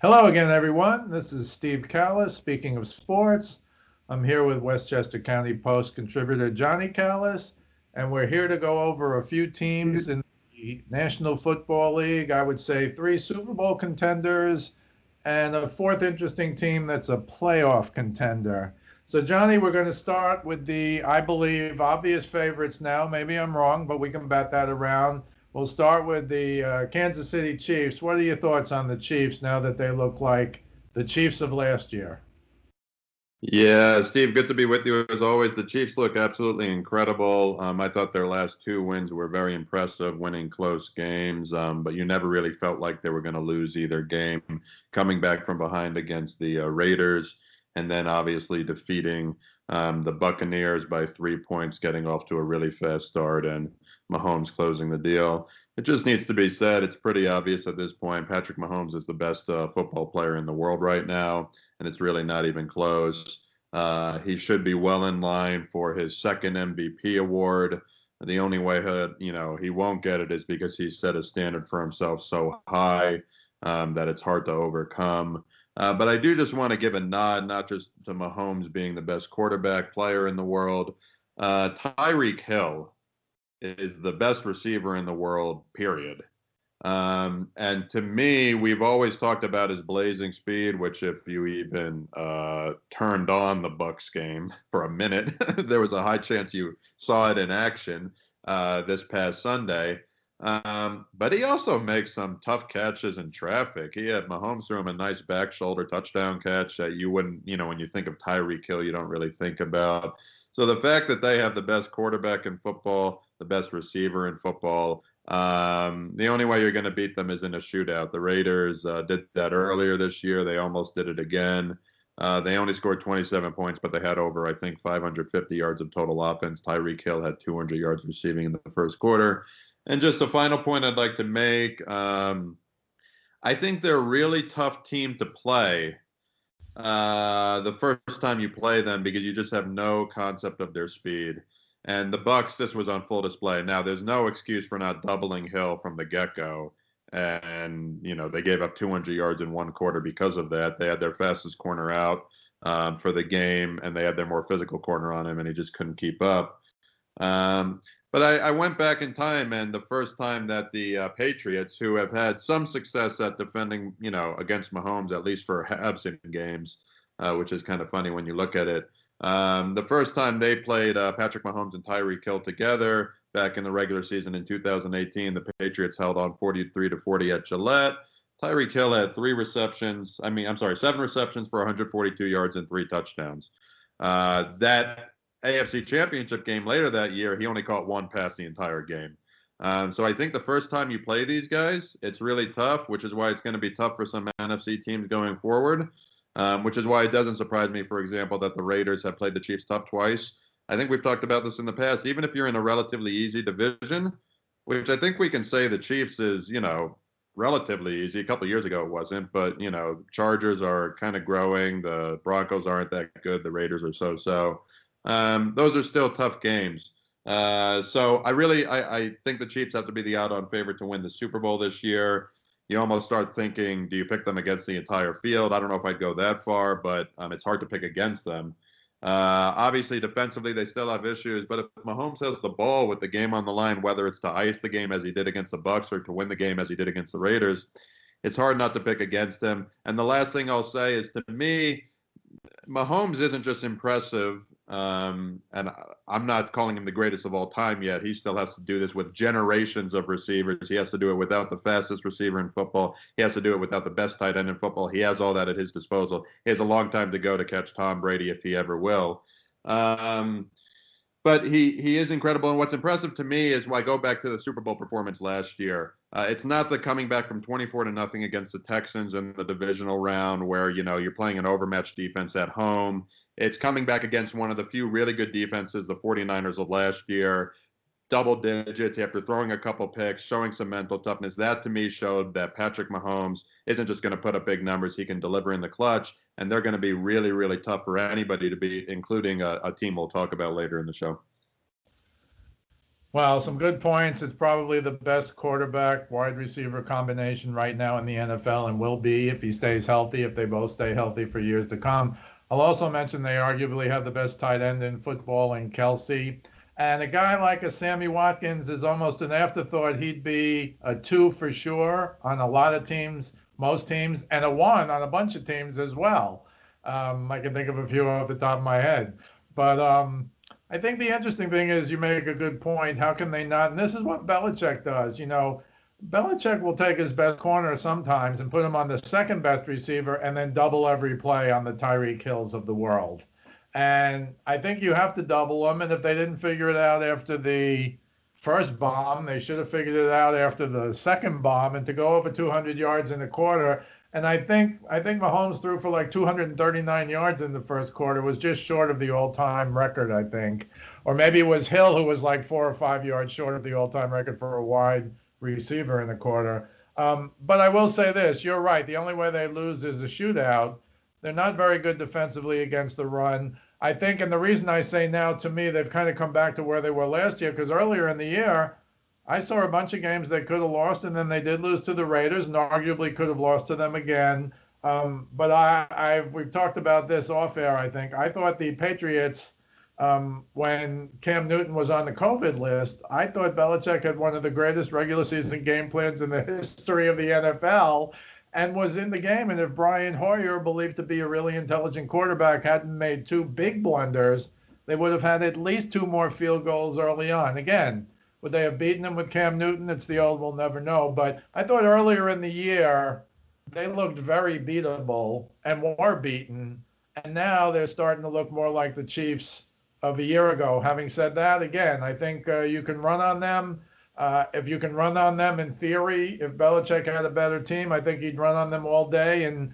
Hello again, everyone. This is Steve Kallas, speaking of sports. I'm here with Westchester County Post contributor Johnnie Kallas, and we're here to go over a few teams in the National Football League. I would say three Super Bowl contenders and a fourth interesting team that's a playoff contender. So, Johnnie, we're going to start with the, I believe, obvious favorites now. Maybe I'm wrong, but we can bat that around. We'll start with the Kansas City Chiefs. What are your thoughts on the Chiefs now that they look like the Chiefs of last year? Yeah, Steve, good to be with you as always. The Chiefs look absolutely incredible. I thought their last two wins were very impressive, winning close games, but you never really felt like they were going to lose either game. Coming back from behind against the Raiders, and then obviously defeating the Buccaneers by 3 points, getting off to a really fast start, and Mahomes closing the deal. It just needs to be said, it's pretty obvious at this point. Patrick Mahomes is the best football player in the world right now, and it's really not even close. He should be well in line for his second MVP award. The only way he won't get it is because he set a standard for himself so high that it's hard to overcome. But I do just want to give a nod, not just to Mahomes being the best quarterback player in the world. Tyreek Hill is the best receiver in the world, period. And to me, we've always talked about his blazing speed, which if you even turned on the Bucs game for a minute, there was a high chance you saw it in action this past Sunday. But he also makes some tough catches in traffic. Mahomes threw him a nice back shoulder touchdown catch that you wouldn't, when you think of Tyreek Hill, you don't really think about. So the fact that they have the best quarterback in football, the best receiver in football, the only way you're going to beat them is in a shootout. The Raiders did that earlier this year. They almost did it again. They only scored 27 points, but they had over, I think, 550 yards of total offense. Tyreek Hill had 200 yards receiving in the first quarter. And just a final point I'd like to make, I think they're a really tough team to play the first time you play them because you just have no concept of their speed. And the Bucs, this was on full display. Now, there's no excuse for not doubling Hill from the get-go. And, they gave up 200 yards in one quarter because of that. They had their fastest corner out for the game, and they had their more physical corner on him, and he just couldn't keep up. But I went back in time, and the first time that the Patriots, who have had some success at defending, against Mahomes, at least for halves in games, which is kind of funny when you look at it. The first time they played Patrick Mahomes and Tyreek Hill together back in the regular season in 2018, the Patriots held on 43-40 at Gillette. Tyreek Hill had 7 receptions for 142 yards and 3 touchdowns. That AFC Championship game later that year, he only caught 1 pass the entire game. So I think the first time you play these guys, it's really tough, which is why it's going to be tough for some NFC teams going forward, which is why it doesn't surprise me, for example, that the Raiders have played the Chiefs tough twice. I think we've talked about this in the past. Even if you're in a relatively easy division, which I think we can say the Chiefs is, relatively easy. A couple of years ago it wasn't, but, Chargers are kind of growing. The Broncos aren't that good. The Raiders are so-so. Those are still tough games. So I think the Chiefs have to be the odds-on favorite to win the Super Bowl this year. You almost start thinking, do you pick them against the entire field? I don't know if I'd go that far, but it's hard to pick against them. Obviously, defensively, they still have issues, but if Mahomes has the ball with the game on the line, whether it's to ice the game as he did against the Bucs or to win the game as he did against the Raiders, it's hard not to pick against him. And the last thing I'll say is, to me, Mahomes isn't just impressive, and I'm not calling him the greatest of all time yet. He still has to do this with generations of receivers. He has to do it without the fastest receiver in football. He has to do it without the best tight end in football. He has all that at his disposal. He has a long time to go to catch Tom Brady if he ever will. But he is incredible. And what's impressive to me is why I go back to the Super Bowl performance last year. It's not the coming back from 24-0 against the Texans in the divisional round where, you're playing an overmatched defense at home. It's coming back against one of the few really good defenses, the 49ers of last year, double digits after throwing a couple picks, showing some mental toughness. That, to me, showed that Patrick Mahomes isn't just going to put up big numbers. He can deliver in the clutch, and they're going to be really, really tough for anybody to beat, including a team we'll talk about later in the show. Well, some good points. It's probably the best quarterback wide receiver combination right now in the NFL and will be if he stays healthy, if they both stay healthy for years to come. I'll also mention they arguably have the best tight end in football in Kelsey. And a guy like a Sammy Watkins is almost an afterthought. He'd be a two for sure on a lot of teams, most teams, and a one on a bunch of teams as well. I can think of a few off the top of my head. But I think the interesting thing is you make a good point. How can they not? And this is what Belichick does. Belichick will take his best corner sometimes and put him on the second best receiver and then double every play on the Tyreek Hills of the world. And I think you have to double them. And if they didn't figure it out after the first bomb, they should have figured it out after the second bomb. And to go over 200 yards in a quarter, and I think Mahomes threw for like 239 yards in the first quarter, was just short of the all-time record, I think. Or maybe it was Hill who was like 4 or 5 yards short of the all-time record for a wide receiver in the quarter. But I will say this, you're right. The only way they lose is a shootout. They're not very good defensively against the run. I think, and the reason I say now, to me, they've kind of come back to where they were last year, because earlier in the year, I saw a bunch of games they could have lost, and then they did lose to the Raiders, and arguably could have lost to them again. But we've talked about this off air. I think I thought the Patriots, when Cam Newton was on the COVID list, I thought Belichick had one of the greatest regular season game plans in the history of the NFL, and was in the game. And if Brian Hoyer, believed to be a really intelligent quarterback, hadn't made two big blunders, they would have had at least two more field goals early on. Again, would they have beaten him with Cam Newton? It's the old we'll never know. But I thought earlier in the year, they looked very beatable and were beaten. And now they're starting to look more like the Chiefs of a year ago. Having said that, again, I think you can run on them. If you can run on them in theory, if Belichick had a better team, I think he'd run on them all day and,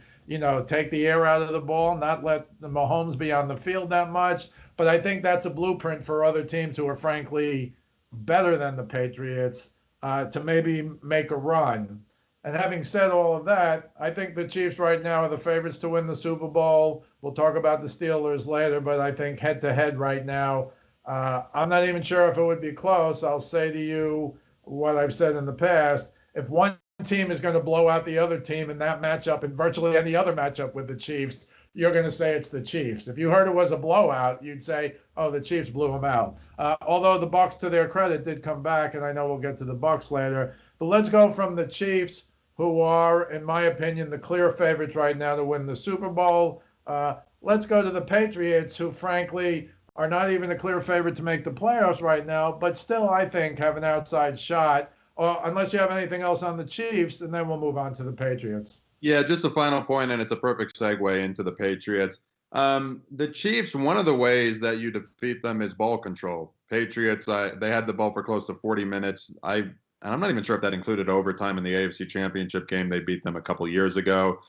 take the air out of the ball, not let the Mahomes be on the field that much. But I think that's a blueprint for other teams who are frankly better than the Patriots to maybe make a run. And having said all of that, I think the Chiefs right now are the favorites to win the Super Bowl. We'll talk about the Steelers later, but I think head to head right now, I'm not even sure if it would be close. I'll say to you what I've said in the past. If one team is going to blow out the other team in that matchup and virtually any other matchup with the Chiefs, you're going to say it's the Chiefs. If you heard it was a blowout, you'd say, oh, the Chiefs blew them out. Although the Bucs, to their credit, did come back, and I know we'll get to the Bucs later. But let's go from the Chiefs, who are, in my opinion, the clear favorites right now to win the Super Bowl. Let's go to the Patriots, who, frankly, are not even a clear favorite to make the playoffs right now, but still, I think, have an outside shot, unless you have anything else on the Chiefs, and then we'll move on to the Patriots. Yeah, just a final point, and it's a perfect segue into the Patriots. The Chiefs, one of the ways that you defeat them is ball control. Patriots, they had the ball for close to 40 minutes. And I'm not even sure if that included overtime in the AFC Championship game. They beat them a couple years ago.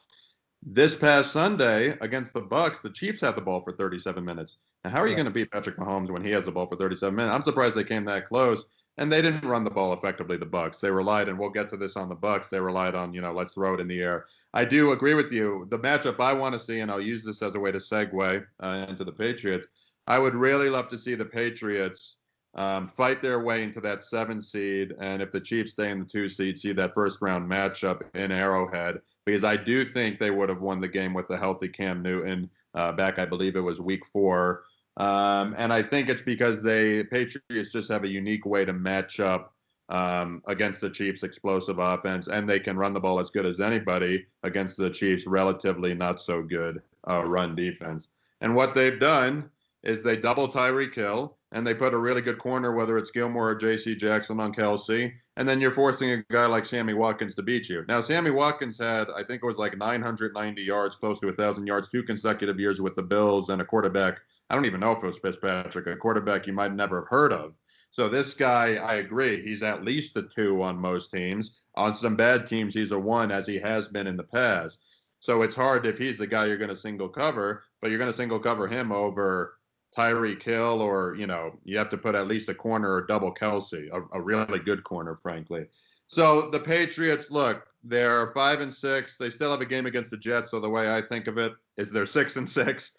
This past Sunday against the Bucs, the Chiefs had the ball for 37 minutes. Now, how are you going to beat Patrick Mahomes when he has the ball for 37 minutes? I'm surprised they came that close. And they didn't run the ball effectively, the Bucs. They relied, and we'll get to this on the Bucs, they relied on, let's throw it in the air. I do agree with you. The matchup I want to see, and I'll use this as a way to segue into the Patriots, I would really love to see the Patriots fight their way into that 7 seed, and if the Chiefs stay in the 2 seed, see that first-round matchup in Arrowhead, because I do think they would have won the game with a healthy Cam Newton back, I believe it was week 4. And I think it's because Patriots just have a unique way to match up against the Chiefs' explosive offense, and they can run the ball as good as anybody against the Chiefs' relatively not so good run defense. And what they've done is they double Tyreek Hill, and they put a really good corner, whether it's Gilmore or J.C. Jackson on Kelsey, and then you're forcing a guy like Sammy Watkins to beat you. Now, Sammy Watkins had, I think it was like 990 yards, close to 1,000 yards, 2 consecutive years with the Bills, and a quarterback, I don't even know if it was Fitzpatrick, a quarterback you might never have heard of. So this guy, I agree, he's at least a 2 on most teams. On some bad teams, he's a 1, as he has been in the past. So it's hard if he's the guy you're going to single cover, but you're going to single cover him over Tyreek Hill, or, you have to put at least a corner or double Kelsey, a really good corner, frankly. So the Patriots, look, they're 5-6. They still have a game against the Jets. So the way I think of it is they're 6-6.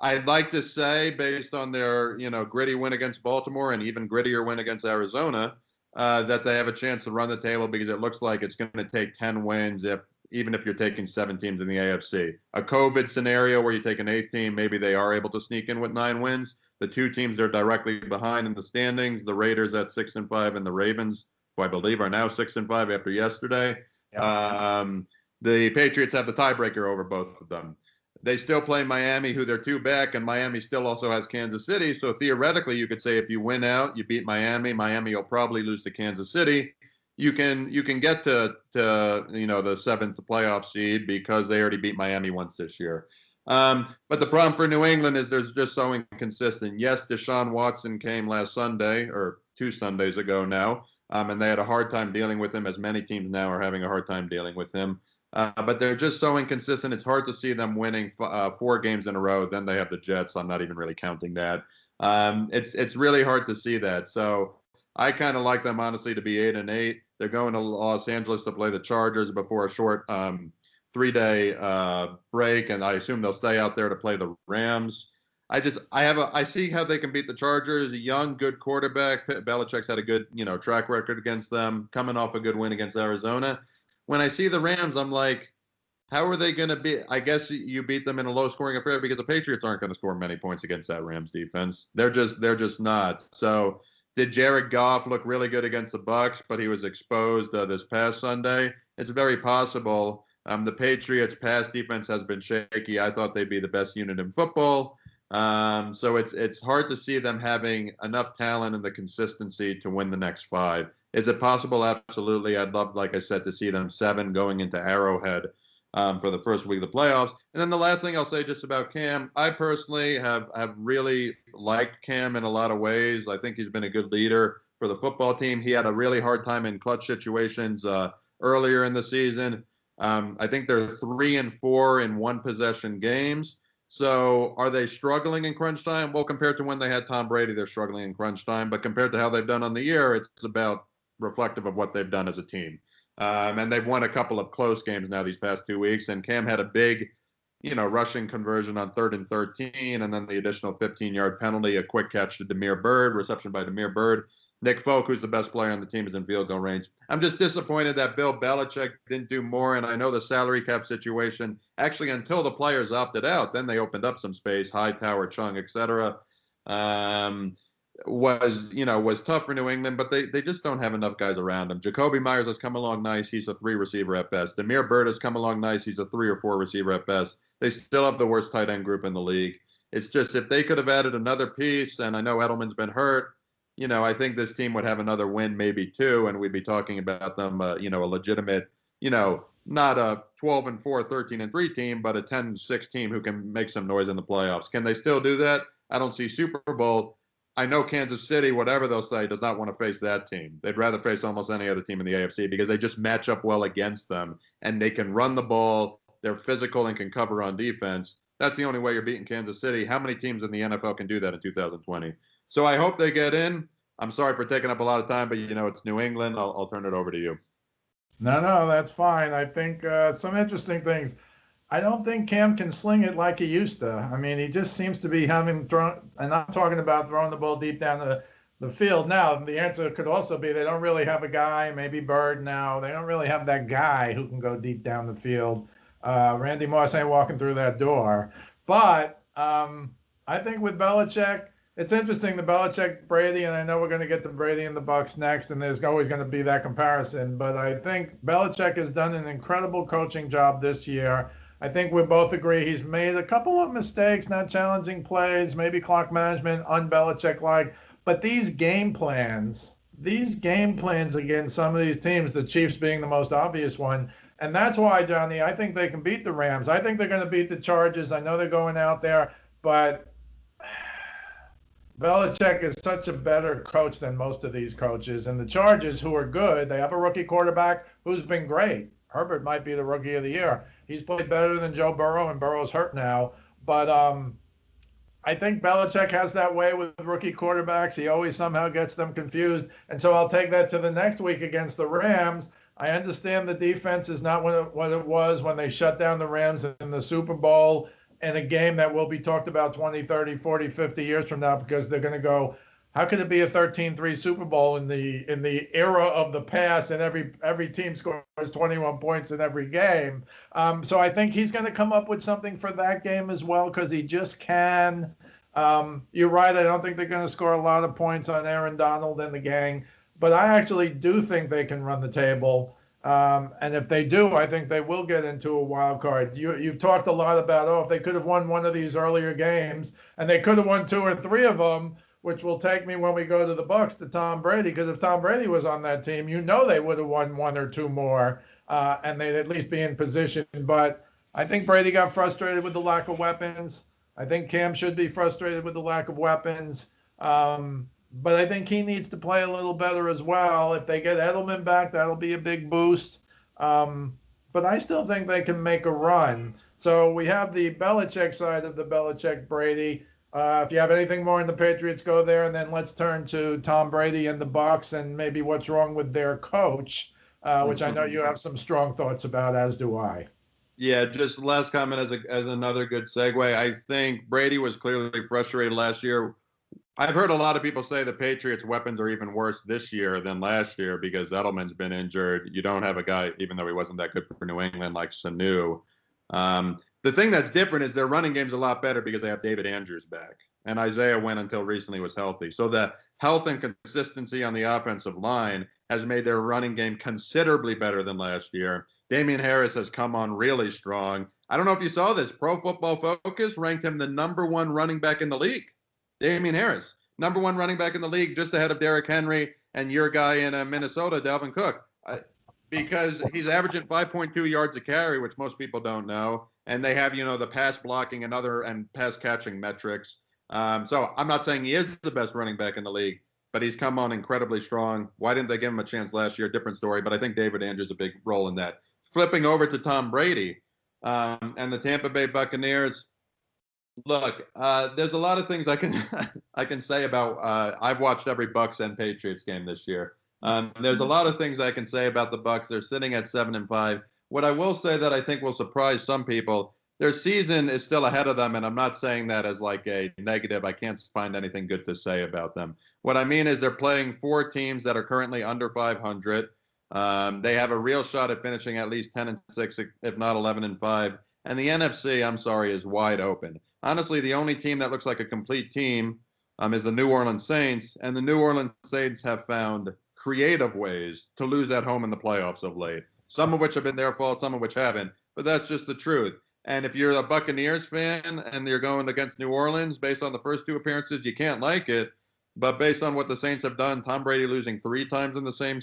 I'd like to say, based on their gritty win against Baltimore and even grittier win against Arizona, that they have a chance to run the table, because it looks like it's going to take 10 wins even if you're taking 7 teams in the AFC. A COVID scenario where you take an 8th team, maybe they are able to sneak in with 9 wins. The 2 teams they're directly behind in the standings, the Raiders at 6-5 and the Ravens, who I believe are now 6-5 after yesterday. Yeah. The Patriots have the tiebreaker over both of them. They still play Miami, who they're 2 back, and Miami still also has Kansas City. So theoretically, you could say if you win out, you beat Miami. Miami will probably lose to Kansas City. You can get to the 7th playoff seed, because they already beat Miami once this year. But the problem for New England is there's just so inconsistent. Yes, Deshaun Watson came last Sunday, or 2 Sundays ago now, and they had a hard time dealing with him, as many teams now are having a hard time dealing with him. But they're just so inconsistent. It's hard to see them winning 4 games in a row. Then they have the Jets. I'm not even really counting that. It's really hard to see that. So I kind of like them, honestly, to be 8-8. They're going to Los Angeles to play the Chargers before a short 3-day break, and I assume they'll stay out there to play the Rams. I see how they can beat the Chargers. A young, good quarterback. Belichick's had a good track record against them, coming off a good win against Arizona. When I see the Rams, I'm like, how are they going to be? I guess you beat them in a low-scoring affair, because the Patriots aren't going to score many points against that Rams defense. They're just not. So did Jared Goff look really good against the Bucs, but he was exposed this past Sunday? It's very possible. The Patriots' pass defense has been shaky. I thought they'd be the best unit in football. So it's hard to see them having enough talent and the consistency to win the next 5. Is it possible? Absolutely. I'd love, like I said, to see them 7 going into Arrowhead for the first week of the playoffs. And then the last thing I'll say just about Cam, I personally have really liked Cam in a lot of ways. I think he's been a good leader for the football team. He had a really hard time in clutch situations earlier in the season. I think they're 3-4 in 1-possession games. So are they struggling in crunch time? Well, compared to when they had Tom Brady, they're struggling in crunch time. But compared to how they've done on the year, it's about reflective of what they've done as a team. And they've won a couple of close games now these past 2 weeks. And Cam had a big, rushing conversion on 3rd and 13, and then the additional 15-yard penalty, a quick catch to Damier Byrd, reception by Damier Byrd. Nick Folk, who's the best player on the team, is in field goal range. I'm just disappointed that Bill Belichick didn't do more, and I know the salary cap situation, actually until the players opted out, then they opened up some space, Hightower, Chung, etc. Was tough for New England, but they just don't have enough guys around them. Jacoby Myers has come along nice. He's a 3 receiver at best. Damier Byrd has come along nice. He's a 3 or 4 receiver at best. They still have the worst tight end group in the league. It's just if they could have added another piece, and I know Edelman's been hurt, I think this team would have another win, maybe 2, and we'd be talking about them, a legitimate, not a 12-4, 13-3 team, but a 10-6 team who can make some noise in the playoffs. Can they still do that? I don't see Super Bowl. I know Kansas City, whatever they'll say, does not want to face that team. They'd rather face almost any other team in the AFC, because they just match up well against them, and they can run the ball. They're physical and can cover on defense. That's the only way you're beating Kansas City. How many teams in the NFL can do that in 2020? So I hope they get in. I'm sorry for taking up a lot of time, but it's New England. I'll turn it over to you. No, that's fine. I think some interesting things. I don't think Cam can sling it like he used to. I mean, he just seems to be having thrown, and I'm talking about throwing the ball deep down the field. Now, the answer could also be they don't really have a guy, maybe Bird now. They don't really have that guy who can go deep down the field. Randy Moss ain't walking through that door. But I think with Belichick, it's interesting, the Belichick Brady, and I know we're going to get to Brady and the Bucs next, and there's always going to be that comparison. But I think Belichick has done an incredible coaching job this year. I think we both agree he's made a couple of mistakes, not challenging plays, maybe clock management, un-Belichick-like. But these game plans against some of these teams, the Chiefs being the most obvious one, and that's why, Johnny, I think they can beat the Rams. I think they're going to beat the Chargers. I know they're going out there, but Belichick is such a better coach than most of these coaches. And the Chargers, who are good, they have a rookie quarterback who's been great. Herbert might be the rookie of the year. He's played better than Joe Burrow, and Burrow's hurt now. But I think Belichick has that way with rookie quarterbacks. He always somehow gets them confused. And so I'll take that to the next week against the Rams. I understand the defense is not what it was when they shut down the Rams in the Super Bowl. in a game that will be talked about 20, 30, 40, 50 years from now, because they're going to go, how could it be a 13-3 Super Bowl in the era of the past, and every team scores 21 points in every game? So I think he's going to come up with something for that game as well, because he just can. You're right. I don't think they're going to score a lot of points on Aaron Donald and the gang, but I actually do think they can run the table. And if they do, I think they will get into a wild card. You've talked a lot about, if they could have won one of these earlier games, and they could have won 2 or 3 of them, which will take me when we go to the Bucs to Tom Brady, because if Tom Brady was on that team, they would have won 1 or 2 more, and they'd at least be in position. But I think Brady got frustrated with the lack of weapons. I think Cam should be frustrated with the lack of weapons. But I think he needs to play a little better as well. If they get Edelman back, that'll be a big boost. But I still think they can make a run. So we have the Belichick side of the Belichick-Brady. If you have anything more in the Patriots, go there, and then let's turn to Tom Brady and the Bucs and maybe what's wrong with their coach, which I know you have some strong thoughts about, as do I. Yeah, just last comment as another good segue. I think Brady was clearly frustrated last year. I've heard a lot of people say the Patriots' weapons are even worse this year than last year because Edelman's been injured. You don't have a guy, even though he wasn't that good for New England, like Sanu. The thing that's different is their running game's a lot better because they have David Andrews back. And Isaiah Wynn, until recently, was healthy. So the health and consistency on the offensive line has made their running game considerably better than last year. Damian Harris has come on really strong. I don't know if you saw this. Pro Football Focus ranked him the #1 running back in the league. Damian Harris, #1 running back in the league, just ahead of Derrick Henry and your guy in Minnesota, Dalvin Cook, because he's averaging 5.2 yards a carry, which most people don't know. And they have, the pass blocking and pass catching metrics. So I'm not saying he is the best running back in the league, but he's come on incredibly strong. Why didn't they give him a chance last year? Different story, but I think David Andrews has a big role in that. Flipping over to Tom Brady and the Tampa Bay Buccaneers. Look, there's a lot of things I can say about. I've watched every Bucs and Patriots game this year. There's a lot of things I can say about the Bucs. They're sitting at 7-5. What I will say that I think will surprise some people, their season is still ahead of them, and I'm not saying that as like a negative. I can't find anything good to say about them. What I mean is they're playing 4 teams that are currently under 500. They have a real shot at finishing at least 10-6, if not 11-5. And the NFC, I'm sorry, is wide open. Honestly, the only team that looks like a complete team is the New Orleans Saints, and the New Orleans Saints have found creative ways to lose at home in the playoffs of late, some of which have been their fault, some of which haven't, but that's just the truth. And if you're a Buccaneers fan and you're going against New Orleans based on the first 2 appearances, you can't like it, but based on what the Saints have done, Tom Brady losing 3 times in the same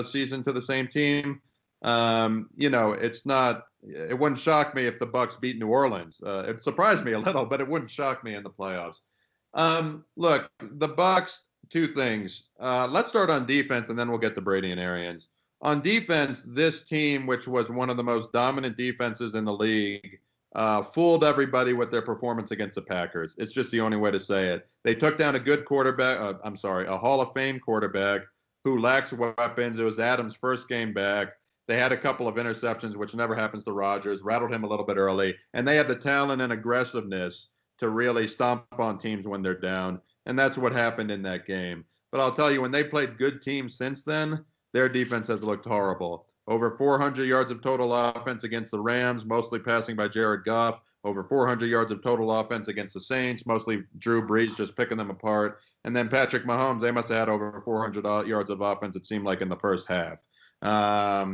season to the same team, it wouldn't shock me if the Bucs beat New Orleans. It surprised me a little, but it wouldn't shock me in the playoffs. Look, the Bucs, 2 things. Let's start on defense, and then we'll get to Brady and Arians. On defense, this team, which was one of the most dominant defenses in the league, fooled everybody with their performance against the Packers. It's just the only way to say it. They took down a good quarterback, a Hall of Fame quarterback who lacks weapons. It was Adams' first game back. They had a couple of interceptions, which never happens to Rodgers, rattled him a little bit early, and they had the talent and aggressiveness to really stomp on teams when they're down, and that's what happened in that game. But I'll tell you, when they played good teams since then, their defense has looked horrible. Over 400 yards of total offense against the Rams, mostly passing by Jared Goff. Over 400 yards of total offense against the Saints, mostly Drew Brees just picking them apart. And then Patrick Mahomes, they must have had over 400 yards of offense, it seemed like, in the first half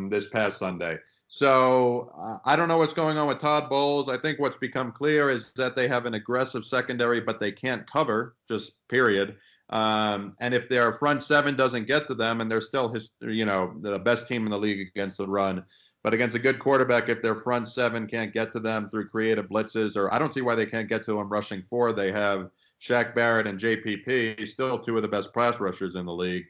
this past Sunday. So I don't know what's going on with Todd Bowles. I think what's become clear is that they have an aggressive secondary, but they can't cover, just period. And if their front 7 doesn't get to them, and they're still the best team in the league against the run, but against a good quarterback, if their front 7 can't get to them through creative blitzes, or I don't see why they can't get to them rushing 4. They have Shaq Barrett and JPP, still 2 of the best pass rushers in the league.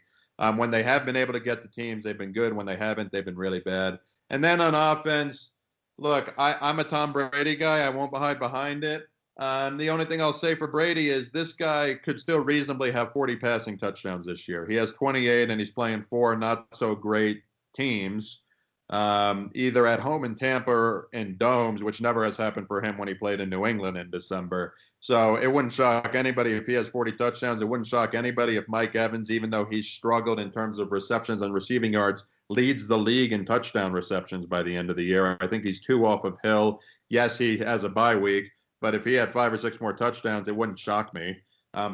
When they have been able to get to teams, they've been good. When they haven't, they've been really bad. And then on offense, look, I'm a Tom Brady guy. I won't hide behind it. The only thing I'll say for Brady is this guy could still reasonably have 40 passing touchdowns this year. He has 28, and he's playing 4 not-so-great teams. either at home in Tampa or in domes, which never has happened for him when he played in New England in December. So it wouldn't shock anybody if he has 40 touchdowns. It wouldn't shock anybody if Mike Evans, even though he's struggled in terms of receptions and receiving yards, leads the league in touchdown receptions by the end of the year. I think he's 2 off of Hill. Yes, he has a bye week, but if he had 5 or 6 more touchdowns, it wouldn't shock me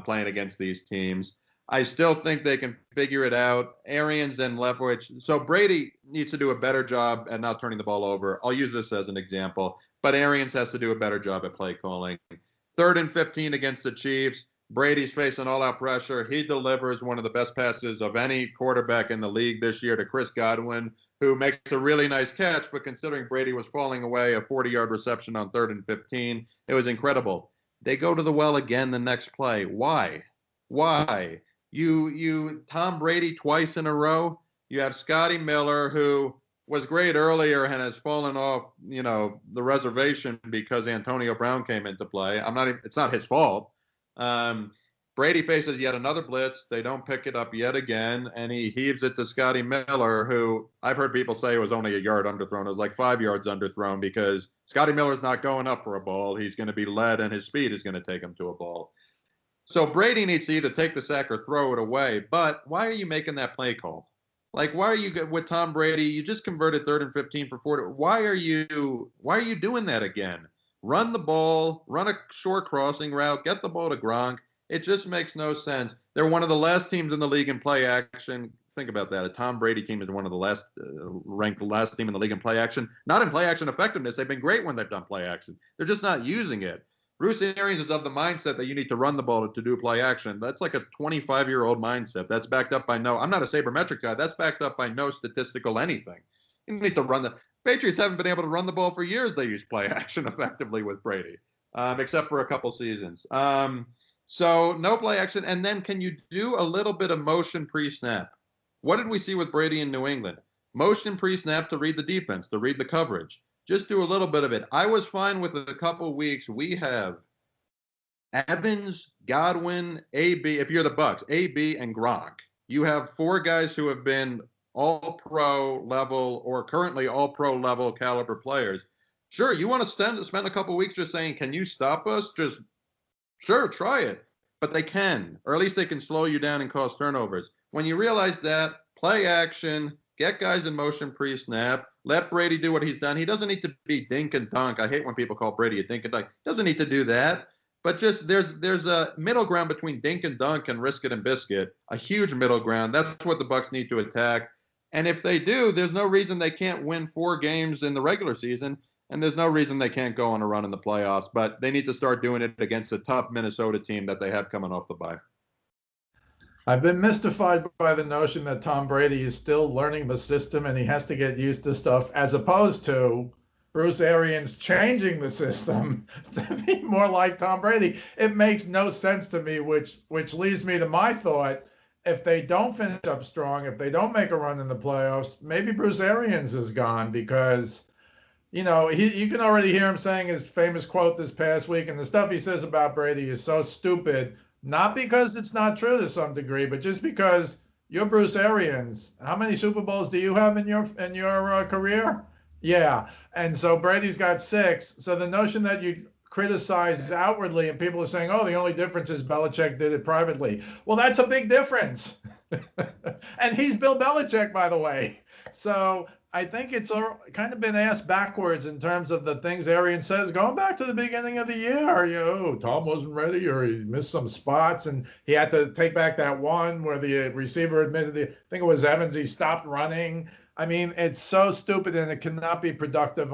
playing against these teams. I still think they can figure it out. Arians and Leftwich. So Brady needs to do a better job at not turning the ball over. I'll use this as an example, but Arians has to do a better job at play calling. 3rd and 15 against the Chiefs. Brady's facing all-out pressure. He delivers one of the best passes of any quarterback in the league this year to Chris Godwin, who makes a really nice catch, but considering Brady was falling away, a 40-yard reception on 3rd and 15, it was incredible. They go to the well again the next play. Why? You Tom Brady twice in a row. You have Scotty Miller, who was great earlier and has fallen off, the reservation because Antonio Brown came into play. It's not his fault. Brady faces yet another blitz. They don't pick it up yet again, and he heaves it to Scotty Miller, who I've heard people say was only a yard underthrown. It was like 5 yards underthrown because Scotty Miller's not going up for a ball. He's going to be led, and his speed is going to take him to a ball. So Brady needs to either take the sack or throw it away. But why are you making that play call? Like, why are you with Tom Brady? You just converted 3rd and 15 for 40. Why are you doing that again? Run the ball, run a short crossing route, get the ball to Gronk. It just makes no sense. They're one of the last teams in the league in play action. Think about that. A Tom Brady team is one of the last ranked last team in the league in play action. Not in play action effectiveness. They've been great when they've done play action. They're just not using it. Bruce Arians is of the mindset that you need to run the ball to do play action. That's like a 25-year-old mindset. That's backed up by I'm not a sabermetric guy. That's backed up by no statistical anything. You need to run the Patriots haven't been able to run the ball for years. They use play action effectively with Brady, except for a couple seasons. So no play action. And then can you do a little bit of motion pre-snap? What did we see with Brady in New England? Motion pre-snap to read the defense, to read the coverage. Just do a little bit of it. I was fine with a couple weeks. We have Evans, Godwin, AB. If you're the Bucs, AB and Gronk. You have 4 guys who have been all-pro level or currently all-pro level caliber players. Sure, you want to spend a couple weeks just saying, can you stop us? Just, sure, try it. But they can, or at least they can slow you down and cause turnovers. When you realize that, play action, get guys in motion pre-snap, let Brady do what he's done. He doesn't need to be dink and dunk. I hate when people call Brady a dink and dunk. He doesn't need to do that. But just there's a middle ground between dink and dunk and risk it and biscuit, a huge middle ground. That's what the Bucs need to attack. And if they do, there's no reason they can't win 4 games in the regular season, and there's no reason they can't go on a run in the playoffs. But they need to start doing it against a tough Minnesota team that they have coming off the bye. I've been mystified by the notion that Tom Brady is still learning the system and he has to get used to stuff, as opposed to Bruce Arians changing the system to be more like Tom Brady. It makes no sense to me, which leads me to my thought. If they don't finish up strong, if they don't make a run in the playoffs, maybe Bruce Arians is gone because, you can already hear him saying his famous quote this past week, and the stuff he says about Brady is so stupid. Not because it's not true to some degree, but just because you're Bruce Arians. How many Super Bowls do you have in your career? Yeah, and so Brady's got 6. So the notion that you criticize outwardly and people are saying, oh, the only difference is Belichick did it privately. Well, that's a big difference. And he's Bill Belichick, by the way. So I think it's kind of been asked backwards in terms of the things Arians says, going back to the beginning of the year. Tom wasn't ready, or he missed some spots, and he had to take back that one where the receiver admitted, I think it was Evans, he stopped running. I mean, it's so stupid, and it cannot be productive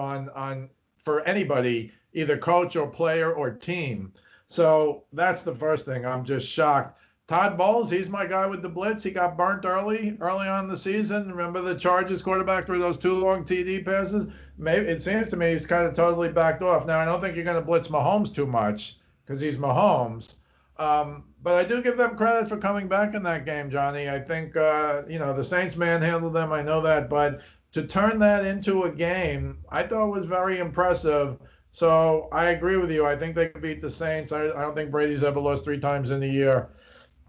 for anybody, either coach or player or team. So that's the first thing. I'm just shocked. Todd Bowles, he's my guy with the blitz. He got burnt early on in the season. Remember the Chargers quarterback threw those 2 long TD passes? Maybe it seems to me he's kind of totally backed off. Now, I don't think you're going to blitz Mahomes too much because he's Mahomes. But I do give them credit for coming back in that game, Johnny. I think, the Saints manhandled them. I know that. But to turn that into a game, I thought was very impressive. So I agree with you. I think they could beat the Saints. I don't think Brady's ever lost 3 times in a year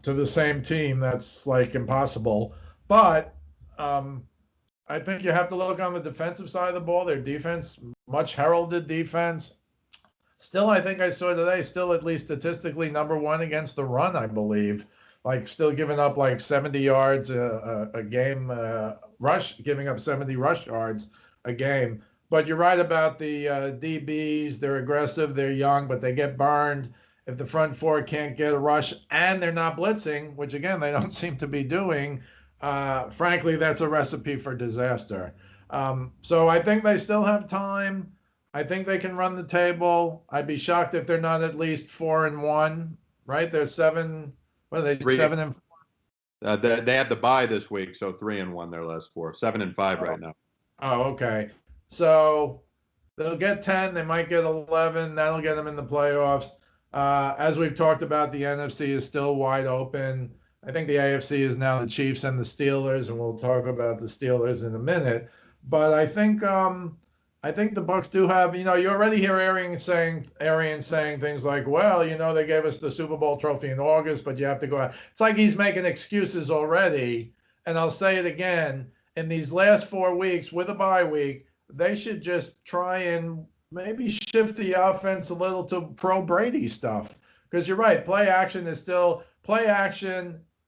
to the same team. That's like impossible. But I think you have to look on the defensive side of the ball. Their defense, much heralded defense. Still, I think I saw today, still at least statistically number one against the run, I believe. Like still giving up like 70 yards a game, rush, giving up 70 rush yards a game. But you're right about the DBs. They're aggressive, they're young, but they get burned. If the front four can't get a rush and they're not blitzing, which again, they don't seem to be doing, frankly, that's a recipe for disaster. So I think they still have time. I think they can run the table. I'd be shocked if they're not at least 4-1, right? They're seven. What are they? 7-4. They had the bye this week, so 3-1 their last four. 7-5 right now. Oh, okay. So they'll get 10. They might get 11. That'll get them in the playoffs. As we've talked about, the NFC is still wide open. I think the AFC is now the Chiefs and the Steelers, and we'll talk about the Steelers in a minute. But I think the Bucs do have, you already hear Arians saying things like, well, they gave us the Super Bowl trophy in August, but you have to go out. It's like he's making excuses already. And I'll say it again, in these last 4 weeks with a bye week, they should just try and maybe shift the offense a little to pro Brady stuff. Because you're right, play action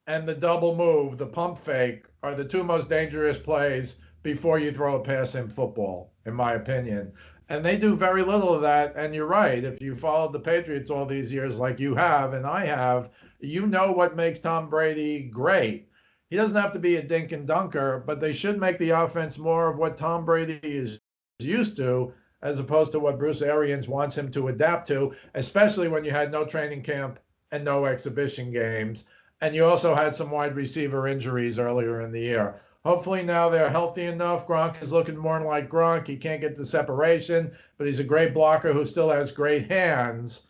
and the double move, the pump fake, are the two most dangerous plays before you throw a pass in football, in my opinion. And they do very little of that. And you're right. If you followed the Patriots all these years like you have and I have, you know what makes Tom Brady great. He doesn't have to be a dink and dunker, but they should make the offense more of what Tom Brady is used to, as opposed to what Bruce Arians wants him to adapt to, especially when you had no training camp and no exhibition games. And you also had some wide receiver injuries earlier in the year. Hopefully now they're healthy enough. Gronk is looking more like Gronk. He can't get the separation, but he's a great blocker who still has great hands.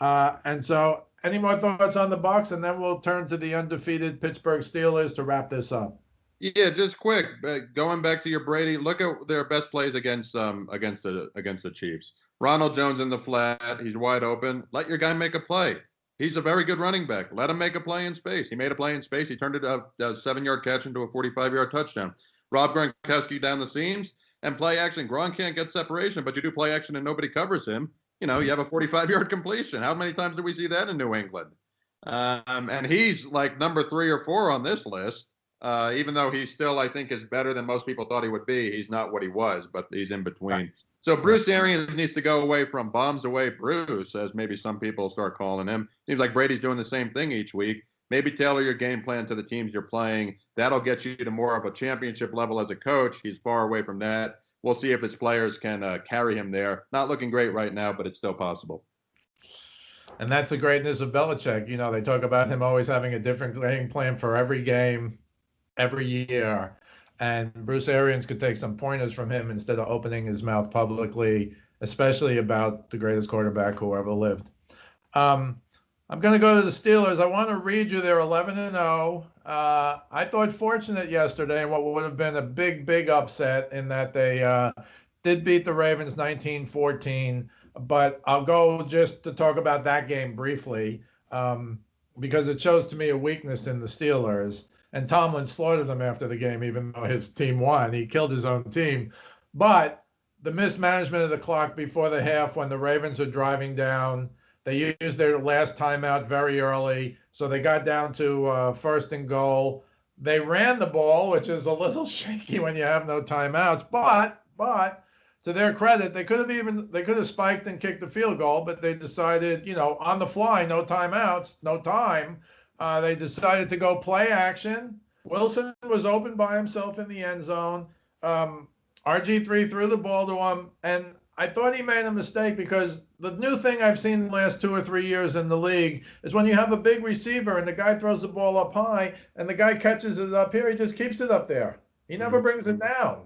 And so any more thoughts on the Bucs? And then we'll turn to the undefeated Pittsburgh Steelers to wrap this up. Yeah, just quick. Going back to your Brady, look at their best plays against the Chiefs. Ronald Jones in the flat. He's wide open. Let your guy make a play. He's a very good running back. Let him make a play in space. He made a play in space. He turned it a 7-yard catch into a 45-yard touchdown. Rob Gronkowski down the seams and play action. Gronk can't get separation, but you do play action and nobody covers him. You have a 45-yard completion. How many times do we see that in New England? And he's like number 3 or 4 on this list, even though he still, I think, is better than most people thought he would be. He's not what he was, but he's in between. So Bruce Arians needs to go away from bombs away Bruce, as maybe some people start calling him. Seems like Brady's doing the same thing each week. Maybe tailor your game plan to the teams you're playing. That'll get you to more of a championship level as a coach. He's far away from that. We'll see if his players can carry him there. Not looking great right now, but it's still possible. And that's the greatness of Belichick. They talk about him always having a different game plan for every game, every year. And Bruce Arians could take some pointers from him instead of opening his mouth publicly, especially about the greatest quarterback who ever lived. I'm going to go to the Steelers. I want to read you their 11-0. I thought fortunate yesterday in what would have been a big, big upset in that they did beat the Ravens 19-14. But I'll go just to talk about that game briefly because it shows to me a weakness in the Steelers. And Tomlin slaughtered them after the game, even though his team won. He killed his own team. But the mismanagement of the clock before the half when the Ravens are driving down, they used their last timeout very early. So they got down to first and goal. They ran the ball, which is a little shaky when you have no timeouts. But to their credit, they could have spiked and kicked the field goal, but they decided, on the fly, no timeouts, no time. They decided to go play action. Wilson was open by himself in the end zone. RG3 threw the ball to him, and I thought he made a mistake because the new thing I've seen in the last 2 or 3 years in the league is when you have a big receiver and the guy throws the ball up high and the guy catches it up here, he just keeps it up there. He never brings it down.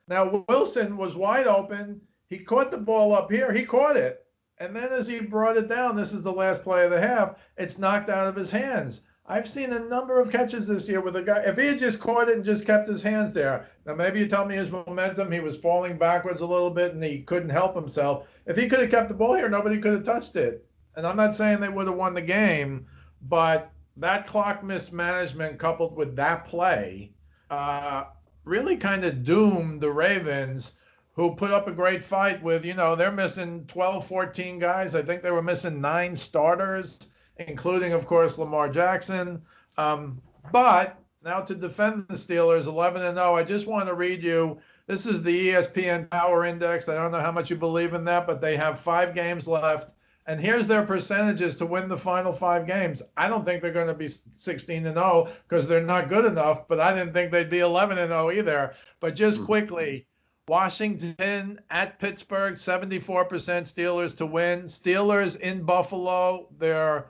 Now, Wilson was wide open. He caught the ball up here. He caught it. And then as he brought it down, this is the last play of the half, it's knocked out of his hands. I've seen a number of catches this year with a guy, if he had just caught it and just kept his hands there, now maybe you tell me his momentum, he was falling backwards a little bit and he couldn't help himself. If he could have kept the ball here, nobody could have touched it. And I'm not saying they would have won the game, but that clock mismanagement coupled with that play really kind of doomed the Ravens, who put up a great fight with, they're missing 12, 14 guys. I think they were missing 9 starters, including, of course, Lamar Jackson. But now to defend the Steelers, 11-0, I just want to read you. This is the ESPN Power Index. I don't know how much you believe in that, but they have 5 games left. And here's their percentages to win the final 5 games. I don't think they're going to be 16-0 because they're not good enough, but I didn't think they'd be 11-0 either. But just quickly, Washington at Pittsburgh, 74% Steelers to win. Steelers in Buffalo, their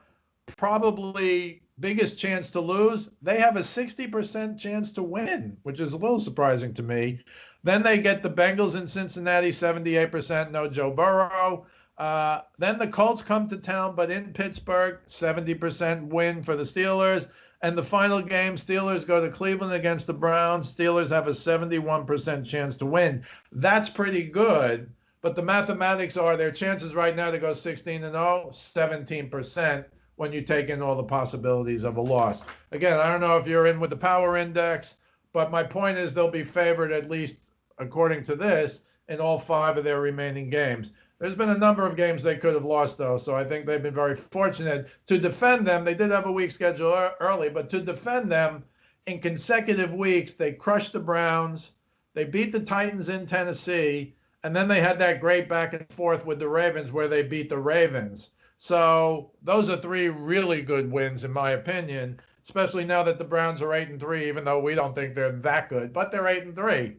probably biggest chance to lose. They have a 60% chance to win, which is a little surprising to me. Then they get the Bengals in Cincinnati, 78%, no Joe Burrow. Then the Colts come to town, but in Pittsburgh, 70% win for the Steelers. And the final game, Steelers go to Cleveland against the Browns. Steelers have a 71% chance to win. That's pretty good, but the mathematics are their chances right now to go 16-0, 17% when you take in all the possibilities of a loss. Again, I don't know if you're in with the power index, but my point is they'll be favored, at least according to this, in all 5 of their remaining games. There's been a number of games they could have lost, though, so I think they've been very fortunate. To defend them, they did have a weak schedule early, but to defend them in consecutive weeks, they crushed the Browns, they beat the Titans in Tennessee, and then they had that great back and forth with the Ravens where they beat the Ravens. So those are 3 really good wins, in my opinion, especially now that the Browns are 8-3, even though we don't think they're that good, but they're 8-3.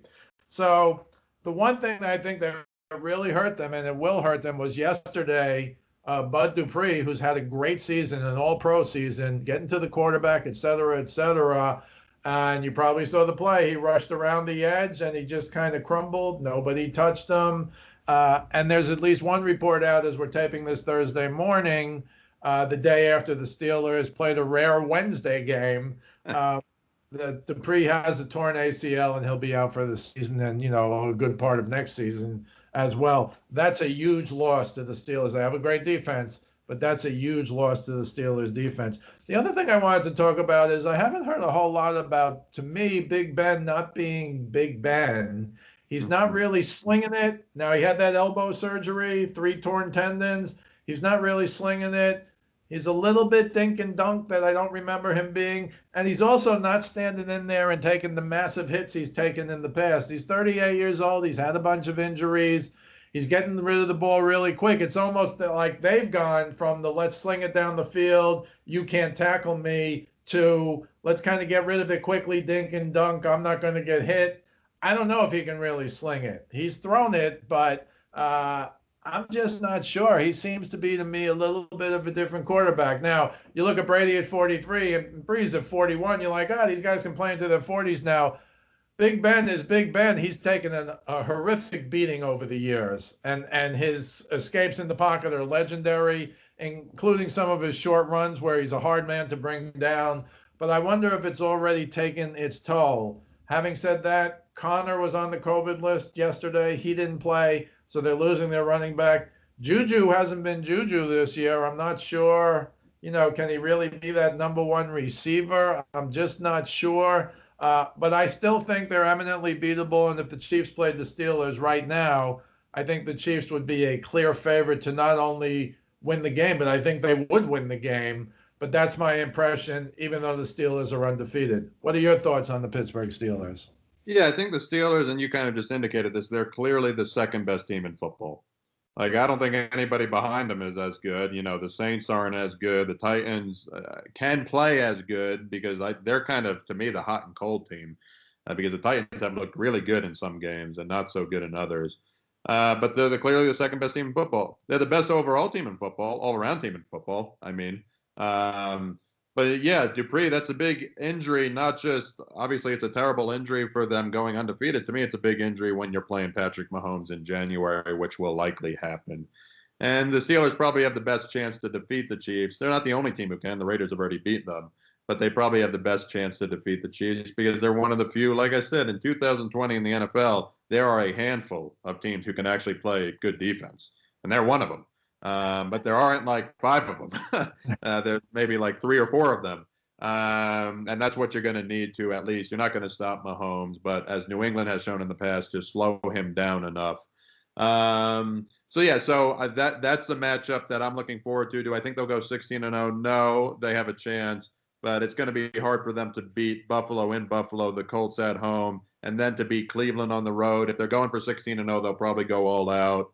So the one thing that I think that really hurt them, and it will hurt them, was yesterday, Bud Dupree, who's had a great season, an all-pro season, getting to the quarterback, et cetera, and you probably saw the play. He rushed around the edge, and he just kind of crumbled. Nobody touched him. And there's at least one report out as we're taping this Thursday morning, the day after the Steelers played a rare Wednesday game, that Dupree has a torn ACL, and he'll be out for the season and, a good part of next season as well. That's a huge loss to the Steelers. They have a great defense, but that's a huge loss to the Steelers defense. The other thing I wanted to talk about is I haven't heard a whole lot about, to me, Big Ben not being Big Ben. He's not really slinging it. Now, he had that elbow surgery, 3 torn tendons. He's not really slinging it. He's a little bit dink and dunk that I don't remember him being. And he's also not standing in there and taking the massive hits he's taken in the past. He's 38 years old. He's had a bunch of injuries. He's getting rid of the ball really quick. It's almost like they've gone from the let's sling it down the field, you can't tackle me, to let's kind of get rid of it quickly, dink and dunk, I'm not going to get hit. I don't know if he can really sling it. He's thrown it, but I'm just not sure. He seems to be, to me, a little bit of a different quarterback. Now, you look at Brady at 43 and Breeze at 41, you're like, these guys can play into their 40s now. Big Ben is Big Ben. He's taken a horrific beating over the years, and his escapes in the pocket are legendary, including some of his short runs where he's a hard man to bring down. But I wonder if it's already taken its toll. Having said that, Connor was on the COVID list yesterday. He didn't play, so they're losing their running back. Juju hasn't been Juju this year. I'm not sure, can he really be that number 1 receiver? I'm just not sure. But I still think they're eminently beatable, and if the Chiefs played the Steelers right now, I think the Chiefs would be a clear favorite to not only win the game, but I think they would win the game. But that's my impression, even though the Steelers are undefeated. What are your thoughts on the Pittsburgh Steelers? Yeah, I think the Steelers, and you kind of just indicated this, they're clearly the second best team in football. Like, I don't think anybody behind them is as good. The Saints aren't as good. The Titans can play as good because they're kind of, to me, the hot and cold team because the Titans have looked really good in some games and not so good in others. But they're clearly the second best team in football. They're the best overall team in football, all-around team in football, I mean. But yeah, Dupree, that's a big injury. Not just, obviously, it's a terrible injury for them going undefeated. To me, it's a big injury when you're playing Patrick Mahomes in January, which will likely happen. And the Steelers probably have the best chance to defeat the Chiefs. They're not the only team who can. The Raiders have already beaten them. But they probably have the best chance to defeat the Chiefs because they're one of the few, like I said, in 2020 in the NFL, there are a handful of teams who can actually play good defense. And they're one of them. But there aren't like 5 of them. There's maybe like 3 or 4 of them. And that's what you're going to need to, at least. You're not going to stop Mahomes, but as New England has shown in the past, just slow him down enough. So that's the matchup that I'm looking forward to. Do I think they'll go 16-0? No, they have a chance, but it's going to be hard for them to beat Buffalo in Buffalo, the Colts at home, and then to beat Cleveland on the road. If they're going for 16-0, they'll probably go all out.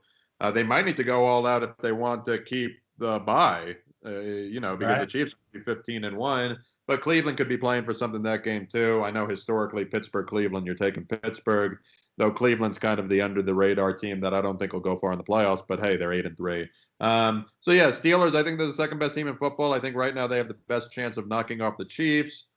They might need to go all out if they want to keep the bye, because Right. the Chiefs will be 15-1. But Cleveland could be playing for something that game too. I know historically Pittsburgh, Cleveland, you're taking Pittsburgh, though Cleveland's kind of the under the radar team that I don't think will go far in the playoffs. But hey, they're 8-3. Steelers. I think they're the second best team in football. I think right now they have the best chance of knocking off the Chiefs.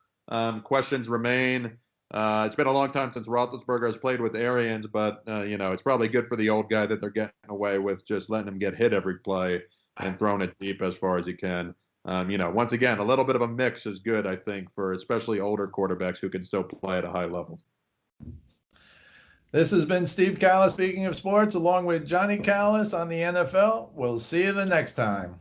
Questions remain. It's been a long time since Roethlisberger has played with Arians, but it's probably good for the old guy that they're getting away with just letting him get hit every play and throwing it deep as far as he can. Once again, a little bit of a mix is good, I think, for especially older quarterbacks who can still play at a high level. This has been Steve Kallas, speaking of sports, along with Johnnie Kallas on the NFL. We'll see you the next time.